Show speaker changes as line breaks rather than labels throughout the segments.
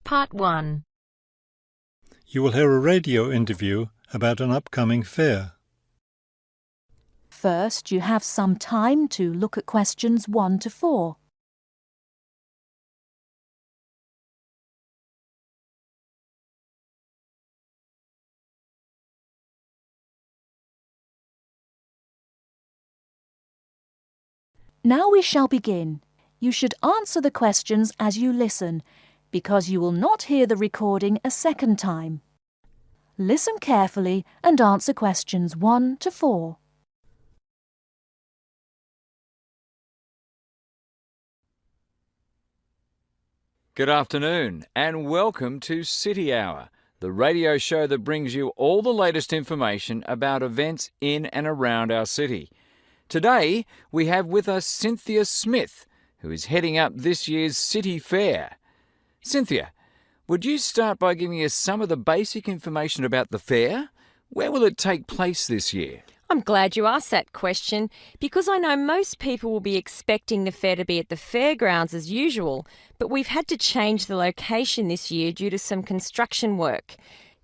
Part 1.
You will hear a radio interview about an upcoming fair.
First, you have some time to look at questions 1 to 4. Now we shall begin. You should answer the questions as you listen, because you will not hear the recording a second time. Listen carefully and answer questions 1 to 4.
Good afternoon and welcome to City Hour, the radio show that brings you all the latest information about events in and around our city. Today we have with us Cynthia Smith, who is heading up this year's City Fair. Cynthia, would you start by giving us some of the basic information about the fair? Where will it take place this year?
I'm glad you asked that question because I know most people will be expecting the fair to be at the fairgrounds as usual, but we've had to change the location this year due to some construction work.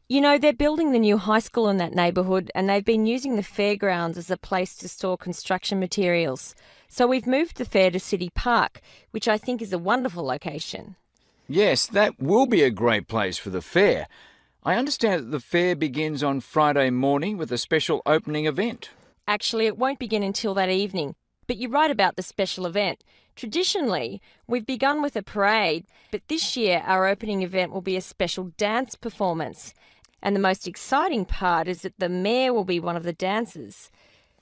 You know, they're building the new high school in that neighbourhood and they've been using the fairgrounds as a place to store construction materials. So we've moved the fair to City Park, which I think is a wonderful location.
Yes, that will be a great place for the fair. I understand that the fair begins on Friday morning with a special opening event.
Actually, it won't begin until that evening, but you're right about the special event. Traditionally, we've begun with a parade, but this year our opening event will be a special dance performance. And the most exciting part is that the mayor will be one of the dancers.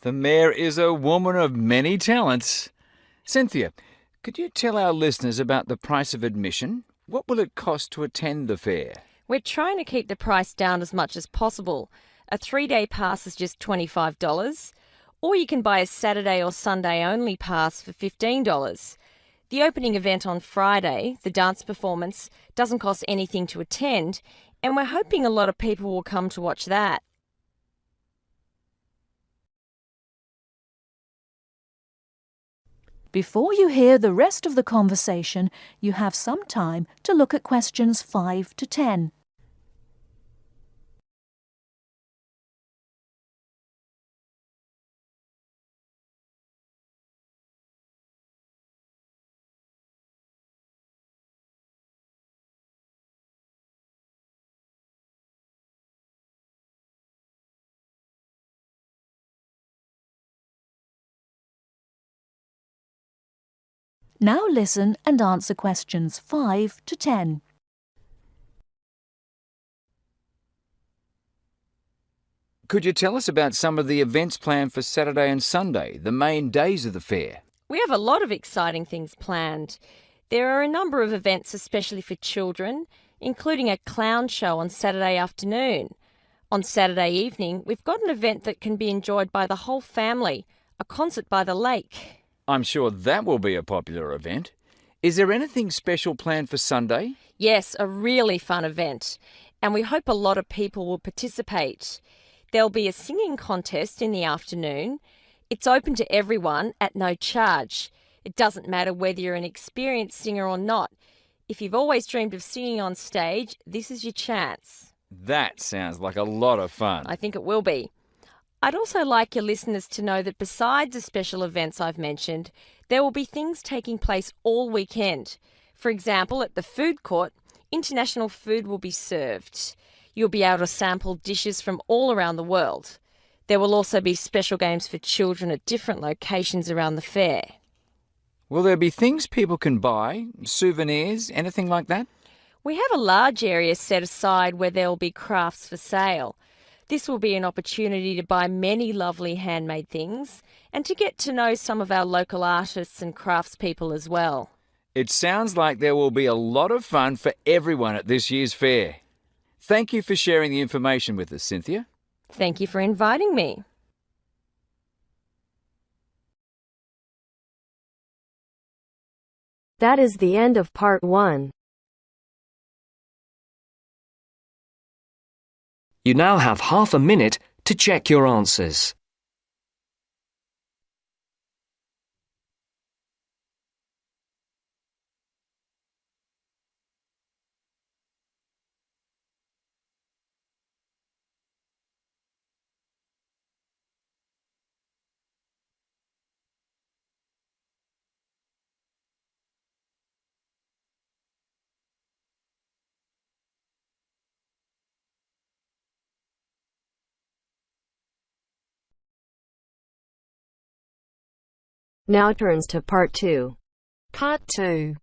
The mayor is a woman of many talents. Cynthia, could you tell our listeners about the price of admission? What will it cost to attend the fair?
We're trying to keep the price down as much as possible. A 3-day pass is just $25, or you can buy a Saturday or Sunday only pass for $15. The opening event on Friday, the dance performance, doesn't cost anything to attend, and we're hoping a lot of people will come to watch that.
Before you hear the rest of the conversation, you have some time to look at questions 5 to 10. Now listen and answer questions 5 to 10.
Could you tell us about some of the events planned for Saturday and Sunday, the main days of the fair?
We have a lot of exciting things planned. There are a number of events especially for children, including a clown show on Saturday afternoon. On Saturday evening, we've got an event that can be enjoyed by the whole family, a concert by the lake.
I'm sure that will be a popular event. Is there anything special planned for Sunday?
Yes, a really fun event, and we hope a lot of people will participate. There'll be a singing contest in the afternoon. It's open to everyone at no charge. It doesn't matter whether you're an experienced singer or not. If you've always dreamed of singing on stage, this is your chance.
That sounds like a lot of fun.
I think it will be. I'd also like your listeners to know that besides the special events I've mentioned, there will be things taking place all weekend. For example, at the food court, international food will be served. You'll be able to sample dishes from all around the world. There will also be special games for children at different locations around the fair.
Will there be things people can buy, souvenirs, anything like that?
We have a large area set aside where there will be crafts for sale. This will be an opportunity to buy many lovely handmade things and to get to know some of our local artists and craftspeople as well.
It sounds like there will be a lot of fun for everyone at this year's fair. Thank you for sharing the information with us, Cynthia.
Thank you for inviting me.
That is the end of part 1.
You now have half a minute to check your answers.
Now turns to Part 2.
Part 2.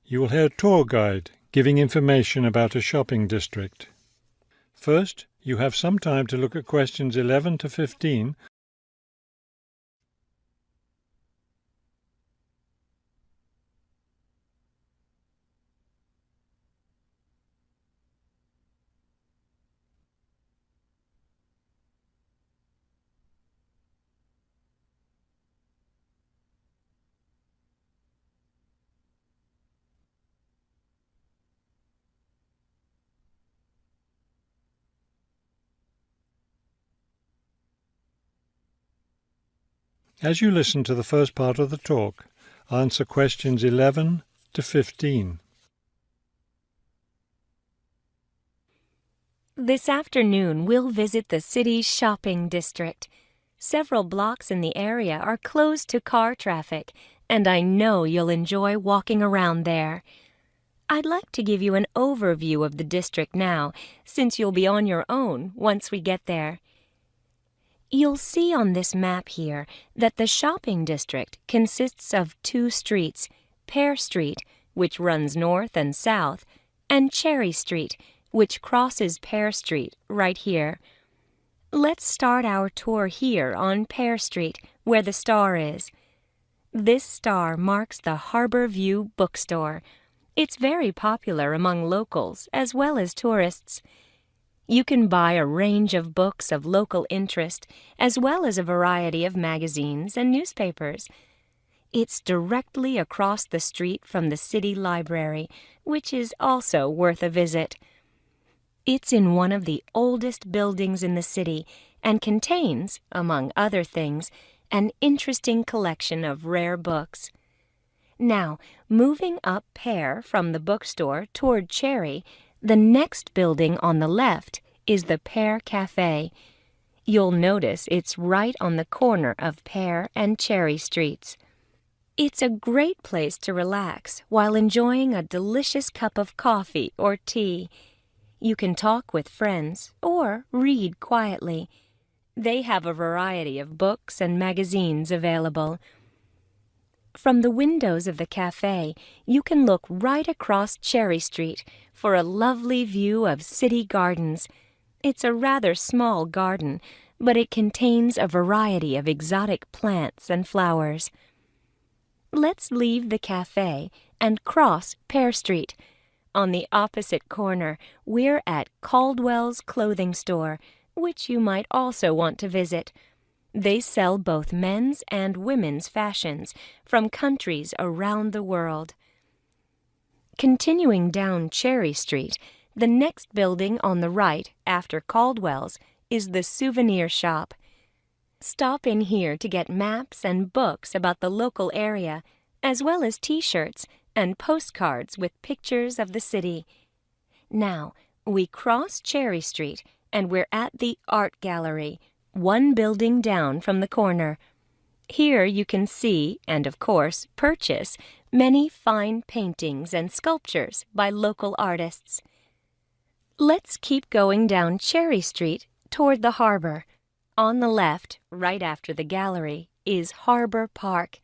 You will hear a tour guide giving information about a shopping district. First, you have some time to look at questions 11 to 15. As you listen to the first part of the talk, answer questions 11 to 15.
This afternoon, we'll visit the city's shopping district. Several blocks in the area are closed to car traffic, and I know you'll enjoy walking around there. I'd like to give you an overview of the district now, since you'll be on your own once we get there. You'll see on this map here that the shopping district consists of two streets, Pear Street, which runs north and south, and Cherry Street, which crosses Pear Street right here. Let's start our tour here on Pear Street, where the star is. This star marks the Harbor View Bookstore. It's very popular among locals as well as tourists. You can buy a range of books of local interest, as well as a variety of magazines and newspapers. It's directly across the street from the city library, which is also worth a visit. It's in one of the oldest buildings in the city and contains, among other things, an interesting collection of rare books. Now, moving up Pear from the bookstore toward Cherry, the next building on the left is the Pear Cafe. You'll notice it's right on the corner of Pear and Cherry Streets. It's a great place to relax while enjoying a delicious cup of coffee or tea. You can talk with friends or read quietly. They have a variety of books and magazines available. From the windows of the cafe, you can look right across Cherry Street for a lovely view of city gardens. It's a rather small garden, but it contains a variety of exotic plants and flowers. Let's leave the cafe and cross Pear Street. On the opposite corner, we're at Caldwell's Clothing Store, which you might also want to visit. They sell both men's and women's fashions from countries around the world. Continuing down Cherry Street, the next building on the right after Caldwell's is the souvenir shop. Stop in here to get maps and books about the local area, as well as t-shirts and postcards with pictures of the city. Now, we cross Cherry Street and we're at the Art Gallery, one building down from the corner. Here you can see, and of course purchase, many fine paintings and sculptures by local artists. Let's keep going down Cherry Street toward the harbor. On the left, right after the gallery, is Harbor Park.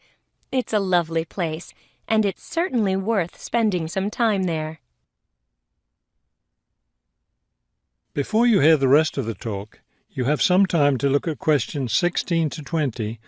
It's a lovely place, and it's certainly worth spending some time there.
Before you hear the rest of the talk, you have some time to look at questions 16 to 20.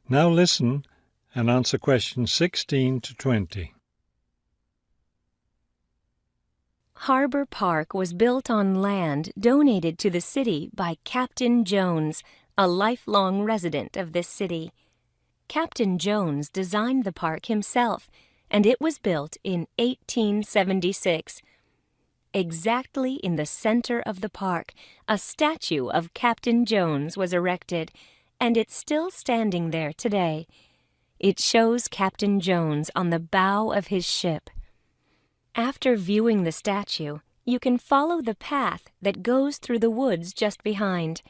Now listen and answer questions 16 to 20.
Harbor Park was built on land donated to the city by Captain Jones, a lifelong resident of this city. Captain Jones designed the park himself, and it was built in 1876. Exactly in the center of the park, a statue of Captain Jones was erected, and it's still standing there today. It shows Captain Jones on the bow of his ship. After viewing the statue, you can follow the path that goes through the woods just behind.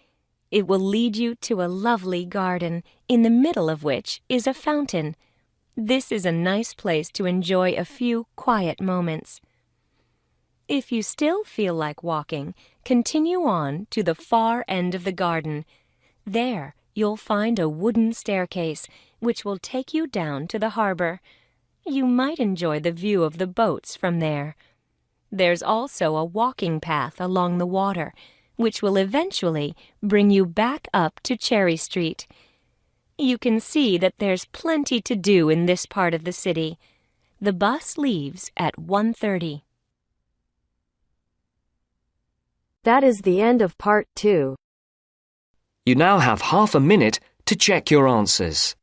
It will lead you to a lovely garden, in the middle of which is a fountain. This is a nice place to enjoy a few quiet moments. If you still feel like walking, continue on to the far end of the garden. There, you'll find a wooden staircase, which will take you down to the harbor. You might enjoy the view of the boats from there. There's also a walking path along the water, which will eventually bring you back up to Cherry Street. You can see that there's plenty to do in this part of the city. The bus leaves at 1:30.
That is the end of part 2.
You now have half a minute to check your answers.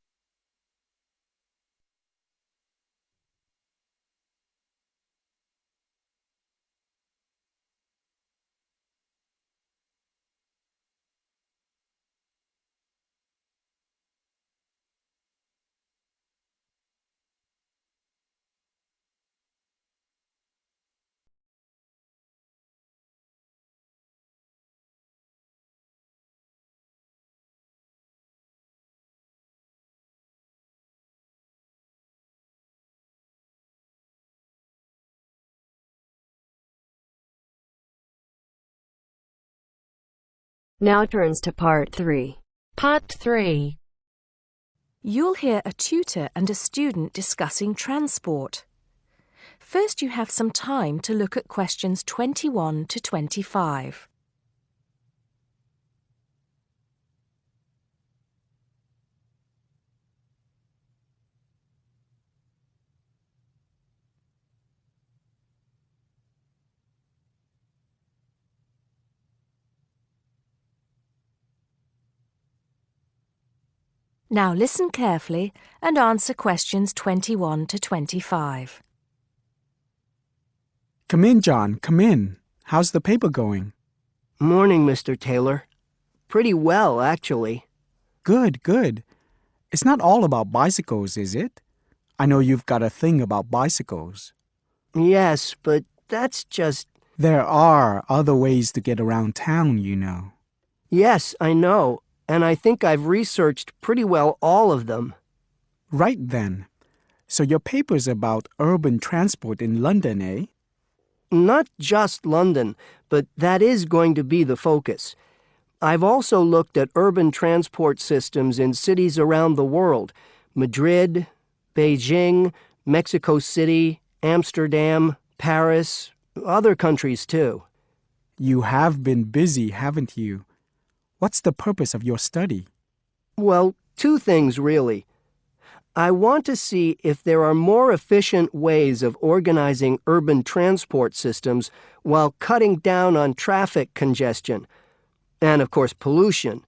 Now turns to part 3.
Part 3.
You'll hear a tutor and a student discussing transport. First, you have some time to look at questions 21 to 25. Now listen carefully and answer questions 21 to 25.
Come in, John, come in. How's the paper going?
Morning, Mr. Taylor. Pretty well, actually.
Good, good. It's not all about bicycles, is it? I know you've got a thing about bicycles.
Yes, but that's just...
There are other ways to get around town, you know.
Yes, I know, and I think I've researched pretty well all of them.
Right then. So your paper's about urban transport in London, eh?
Not just London, but that is going to be the focus. I've also looked at urban transport systems in cities around the world: Madrid, Beijing, Mexico City, Amsterdam, Paris, other countries too.
You have been busy, haven't you? What's the purpose of your study?
Well, two things really. I want to see if there are more efficient ways of organizing urban transport systems while cutting down on traffic congestion, and of course pollution,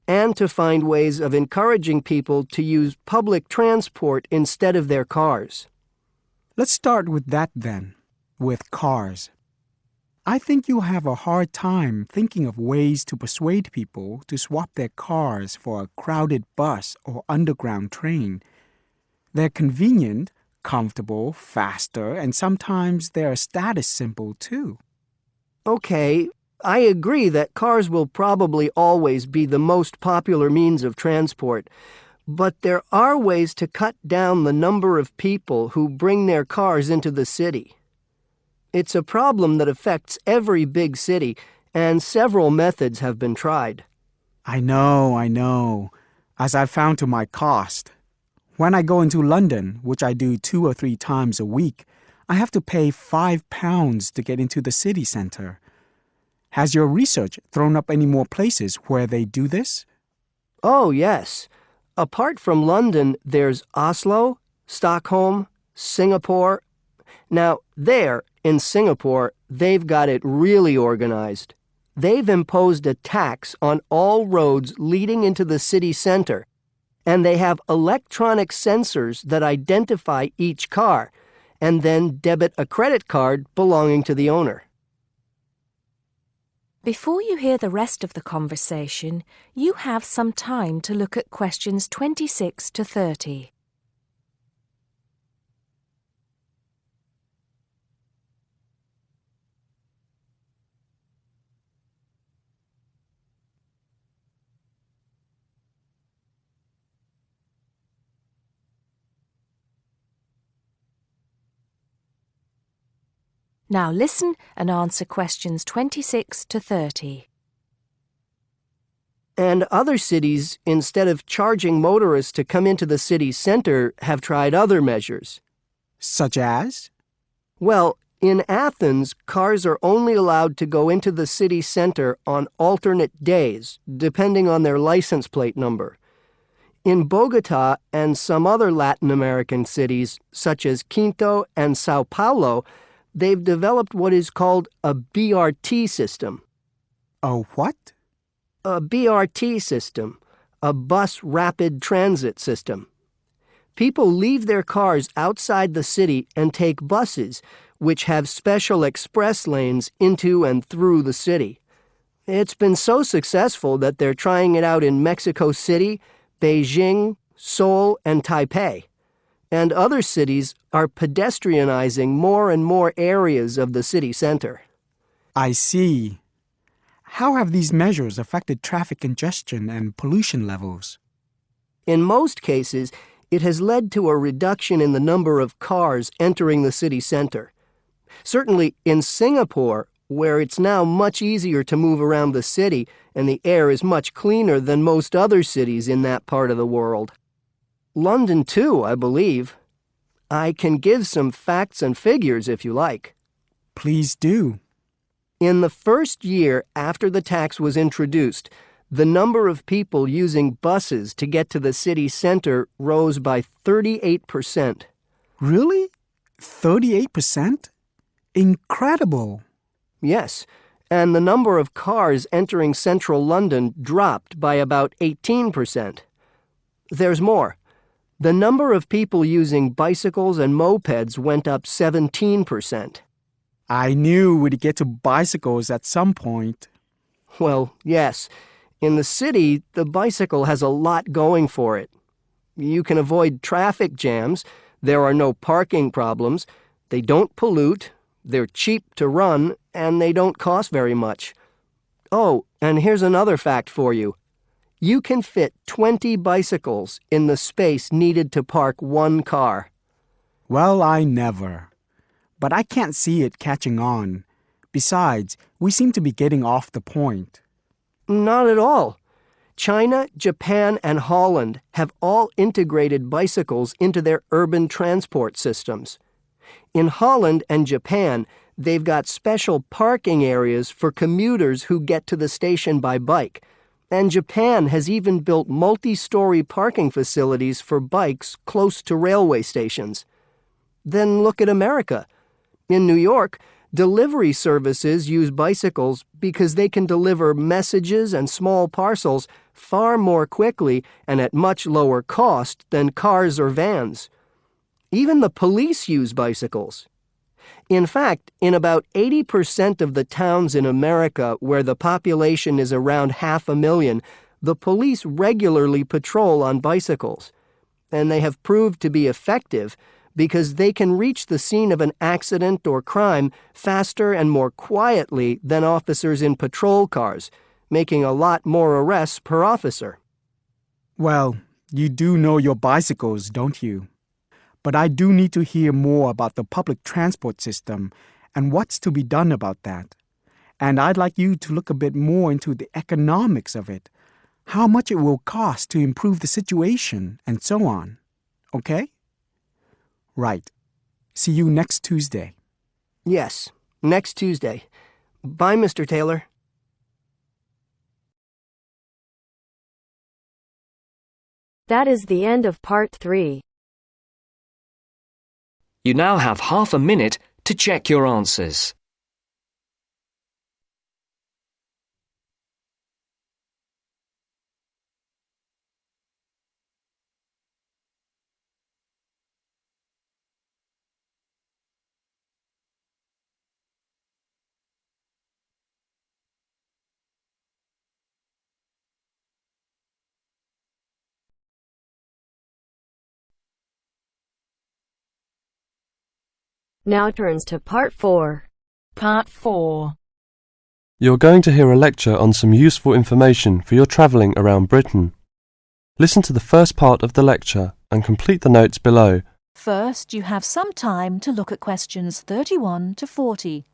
and to find ways of encouraging people to use public transport instead of their cars.
Let's start with that then, with cars. I think you'll have a hard time thinking of ways to persuade people to swap their cars for a crowded bus or underground train. They're convenient, comfortable, faster, and sometimes they're a status symbol too.
Okay, I agree that cars will probably always be the most popular means of transport, but there are ways to cut down the number of people who bring their cars into the city. It's a problem that affects every big city, and several methods have been tried.
I know, as I've found to my cost. When I go into London, which I do 2 or 3 times a week, I have to pay £5 to get into the city centre. Has your research thrown up any more places where they do this?
Oh, yes. Apart from London, there's Oslo, Stockholm, Singapore. Now, there, in Singapore, they've got it really organized. They've imposed a tax on all roads leading into the city center, and they have electronic sensors that identify each car, and then debit a credit card belonging to the owner.
Before you hear the rest of the conversation, you have some time to look at questions 26 to 30. Now listen and answer questions 26 to 30.
And other cities, instead of charging motorists to come into the city center, have tried other measures.
Such as?
Well, in Athens, cars are only allowed to go into the city center on alternate days, depending on their license plate number. In Bogota and some other Latin American cities, such as Quito and Sao Paulo, they've developed what is called a BRT system.
A what?
A BRT system, a bus rapid transit system. People leave their cars outside the city and take buses, which have special express lanes into and through the city. It's been so successful that they're trying it out in Mexico City, Beijing, Seoul, and Taipei. And other cities are pedestrianizing more and more areas of the city center.
I see. How have these measures affected traffic congestion and pollution levels?
In most cases, it has led to a reduction in the number of cars entering the city center. Certainly in Singapore, where it's now much easier to move around the city and the air is much cleaner than most other cities in that part of the world. London, too, I believe. I can give some facts and figures if you like.
Please do.
In the first year after the tax was introduced, the number of people using buses to get to the city center rose by 38%.
Really? 38%? Incredible.
Yes, and the number of cars entering central London dropped by about 18%. There's more. The number of people using bicycles and mopeds went up 17%.
I knew we'd get to bicycles at some point.
Well, yes. In the city, the bicycle has a lot going for it. You can avoid traffic jams, there are no parking problems, they don't pollute, they're cheap to run, and they don't cost very much. Oh, and here's another fact for you. You can fit 20 bicycles in the space needed to park one car.
Well, I never. But I can't see it catching on. Besides, we seem to be getting off the point.
Not at all. China, Japan, and Holland have all integrated bicycles into their urban transport systems. In Holland and Japan, they've got special parking areas for commuters who get to the station by bike. And Japan has even built multi-story parking facilities for bikes close to railway stations. Then look at America. In New York, delivery services use bicycles because they can deliver messages and small parcels far more quickly and at much lower cost than cars or vans. Even the police use bicycles. In fact, in about 80% of the towns in America where the population is around 500,000, the police regularly patrol on bicycles. And they have proved to be effective because they can reach the scene of an accident or crime faster and more quietly than officers in patrol cars, making a lot more arrests per officer.
Well, you do know your bicycles, don't you? But I do need to hear more about the public transport system and what's to be done about that. And I'd like you to look a bit more into the economics of it, how much it will cost to improve the situation, and so on. Okay? Right. See you next Tuesday.
Yes, next Tuesday. Bye, Mr. Taylor.
That is the end of part 3.
You now have half a minute to check your answers.
Now turns to Part 4.
Part 4.
You're going to hear a lecture on some useful information for your travelling around Britain. Listen to the first part of the lecture and complete the notes below.
First, you have some time to look at questions 31 to 40.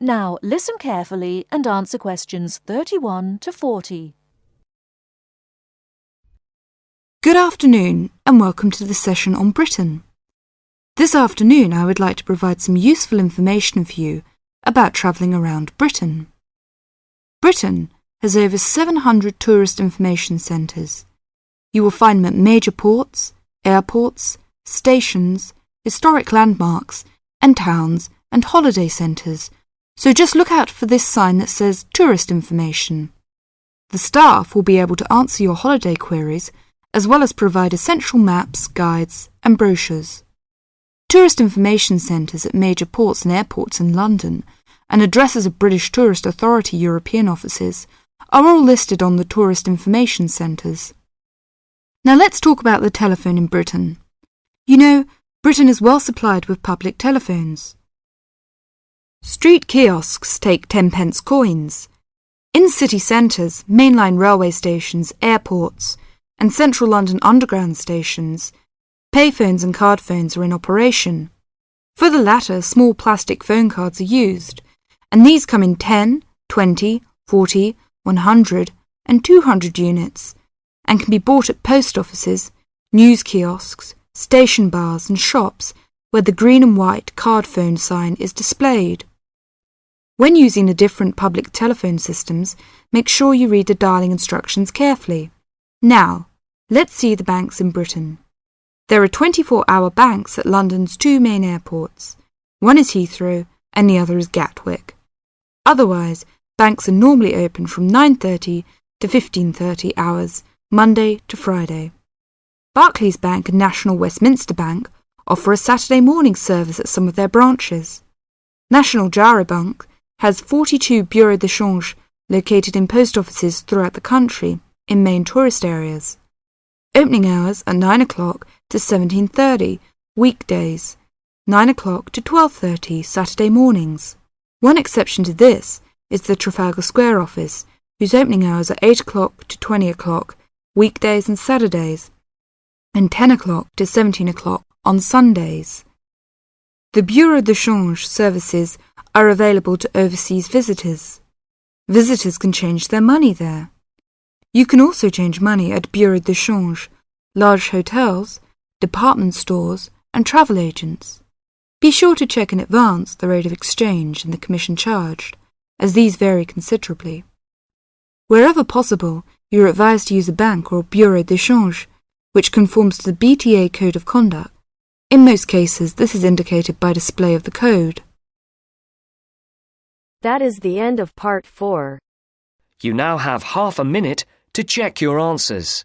Now, listen carefully and answer questions 31 to 40.
Good afternoon and welcome to the session on Britain. This afternoon I would like to provide some useful information for you about travelling around Britain. Britain has over 700 tourist information centres. You will find them at major ports, airports, stations, historic landmarks and towns and holiday centres, so just look out for this sign that says Tourist Information. The staff will be able to answer your holiday queries as well as provide essential maps, guides and brochures. Tourist information centres at major ports and airports in London and addresses of British Tourist Authority European offices are all listed on the Tourist Information Centres. Now let's talk about the telephone in Britain. You know, Britain is well supplied with public telephones. Street kiosks take 10-pence coins. In city centres, mainline railway stations, airports and central London underground stations, payphones and card phones are in operation. For the latter, small plastic phone cards are used, and these come in 10, 20, 40, 100 and 200 units, and can be bought at post offices, news kiosks, station bars and shops where the green and white card phone sign is displayed. When using the different public telephone systems, make sure you read the dialling instructions carefully. Now, let's see the banks in Britain. There are 24-hour banks at London's two main airports. One is Heathrow and the other is Gatwick. Otherwise, banks are normally open from 9:30 to 15:30 hours, Monday to Friday. Barclays Bank and National Westminster Bank offer a Saturday morning service at some of their branches. National Jaro Bank has 42 bureaux de change located in post offices throughout the country in main tourist areas. Opening hours are 9 o'clock to 17:30 weekdays, 9 o'clock to 12:30 Saturday mornings. One exception to this is the Trafalgar Square office, whose opening hours are 8 o'clock to 20 o'clock weekdays and Saturdays, and 10 o'clock to 17 o'clock on Sundays. The bureau de change services are available to overseas visitors. Visitors can change their money there. You can also change money at bureau de change, large hotels, department stores and travel agents. Be sure to check in advance the rate of exchange and the commission charged, as these vary considerably. Wherever possible, you are advised to use a bank or bureau de change, which conforms to the BTA Code of Conduct. In most cases, this is indicated by display of the code.
That is the end of Part 4.
You now have half a minute to check your answers.